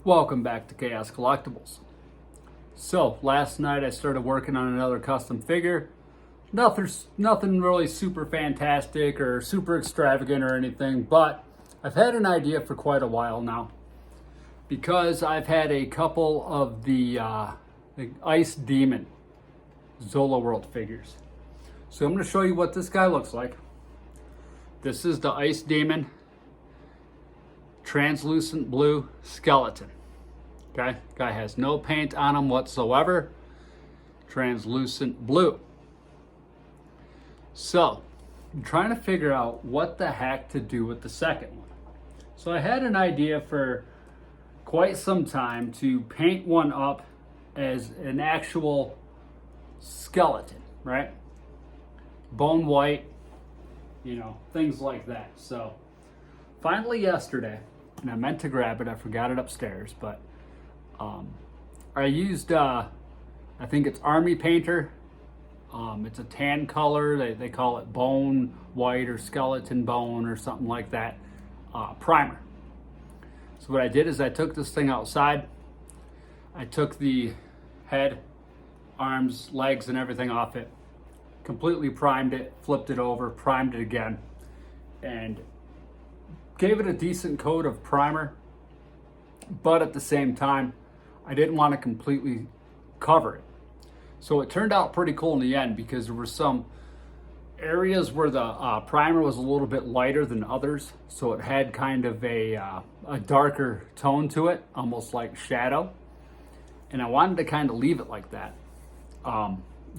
Welcome back to Chaos Collectibles. So, last night I started working on another custom figure. Nothing really super fantastic or super extravagant or anything, but I've had an idea for quite a while now because I've had a couple of the Ice Demon Zoloworld figures. So I'm going to show you what this guy looks like. This is the Ice Demon translucent blue skeleton. Okay, guy has no paint on him whatsoever. Translucent blue. So, I'm trying to figure out what the heck to do with the second one. So I had an idea for quite some time to paint one up as an actual skeleton, right? Bone white, things like that. So, finally yesterday, and I meant to grab it, I forgot it upstairs, but I used, I think it's Army Painter. It's a tan color. They call it bone white or skeleton bone or something like that. Primer. So what I did is I took this thing outside. I took the head, arms, legs, and everything off it. Completely primed it, flipped it over, primed it again, and gave it a decent coat of primer. But at the same time, I didn't want to completely cover it. So it turned out pretty cool in the end because there were some areas where the primer was a little bit lighter than others. So it had kind of a darker tone to it, almost like shadow. And I wanted to kind of leave it like that,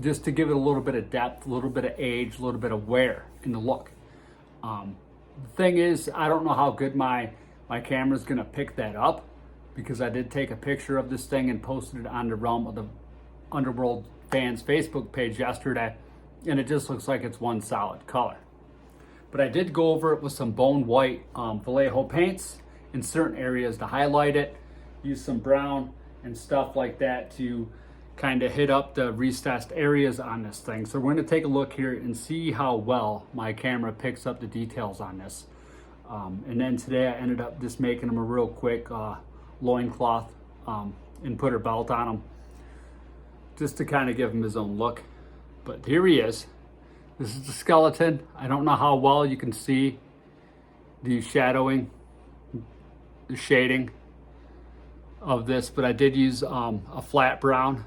just to give it a little bit of depth, a little bit of age, a little bit of wear in the look. The thing is, I don't know how good my camera's gonna pick that up, because I did take a picture of this thing and posted it on the Realm of the Underworld fans Facebook page yesterday, and it just looks like it's one solid color. But I did go over it with some bone white Vallejo paints in certain areas to highlight it, use some brown and stuff like that to kind of hit up the recessed areas on this thing. So we're going to take a look here and see how well my camera picks up the details on this. And then today I ended up just making them a real quick loincloth and put her belt on him, just to kind of give him his own look. But here he is. This is the skeleton. I don't know how well you can see the shadowing, the shading of this, but I did use a flat brown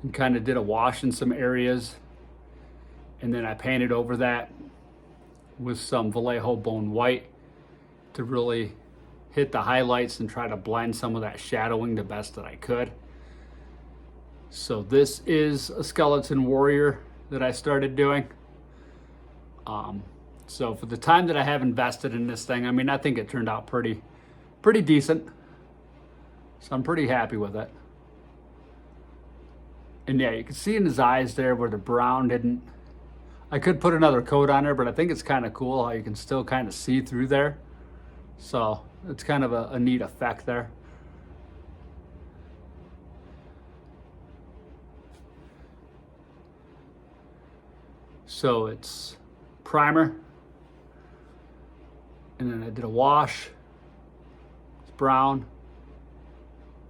and kind of did a wash in some areas, and then I painted over that with some Vallejo bone white to really hit the highlights and try to blend some of that shadowing the best that I could. So this is a skeleton warrior that I started doing. So for the time that I have invested in this thing, I mean, I think it turned out pretty decent. So I'm pretty happy with it. And yeah, you can see in his eyes there where the brown didn't, I could put another coat on there, but I think it's kind of cool how you can still kind of see through there. So it's kind of a neat effect there. So it's primer, and then I did a wash. It's brown,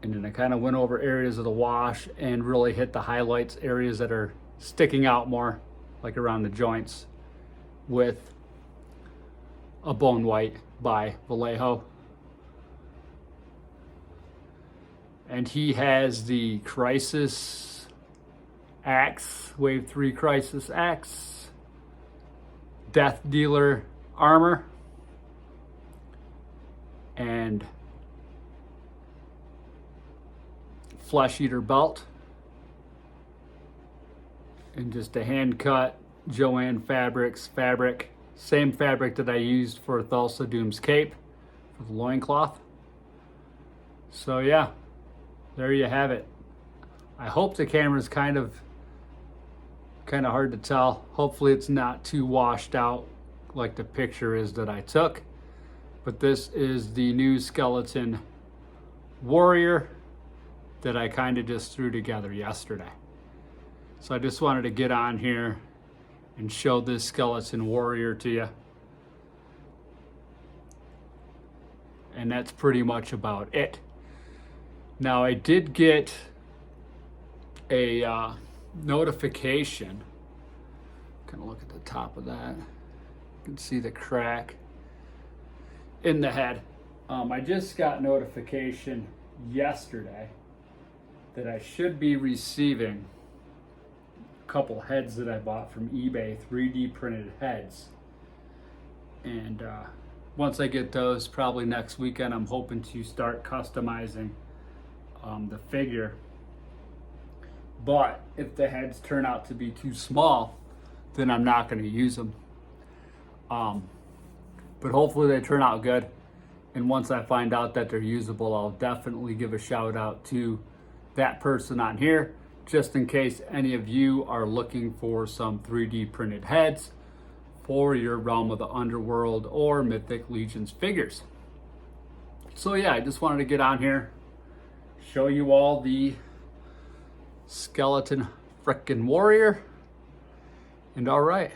and then I kind of went over areas of the wash and really hit the highlights, areas that are sticking out more, like around the joints, with a bone white by Vallejo. And he has the Crisis Axe, Wave 3 Crisis Axe, Death Dealer armor, and Flesh Eater belt, and just a hand cut Joanne Fabrics fabric, same fabric that I used for Thulsa Doom's cape for the loincloth. So yeah, there you have it. I hope the camera's kind of hard to tell. Hopefully it's not too washed out like the picture is that I took. But this is the new skeleton warrior that I kind of just threw together yesterday. So I just wanted to get on here and show this skeleton warrior to you. and that's pretty much about it. Now I did get a notification. Kind of look at the top of that. You can see the crack in the head. I just got notification yesterday that I should be receiving a couple heads that I bought from eBay, 3D printed heads. And once I get those, probably next weekend, I'm hoping to start customizing the figure. But if the heads turn out to be too small, then I'm not going to use them. But hopefully they turn out good. And once I find out that they're usable, I'll definitely give a shout out to that person on here, just in case any of you are looking for some 3D printed heads for your Realm of the Underworld or Mythic Legions figures. So yeah, I just wanted to get on here, show you all the skeleton frickin' warrior. And all right.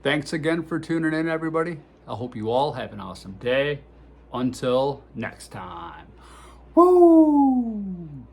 Thanks again for tuning in, everybody. I hope you all have an awesome day. Until next time. Woo!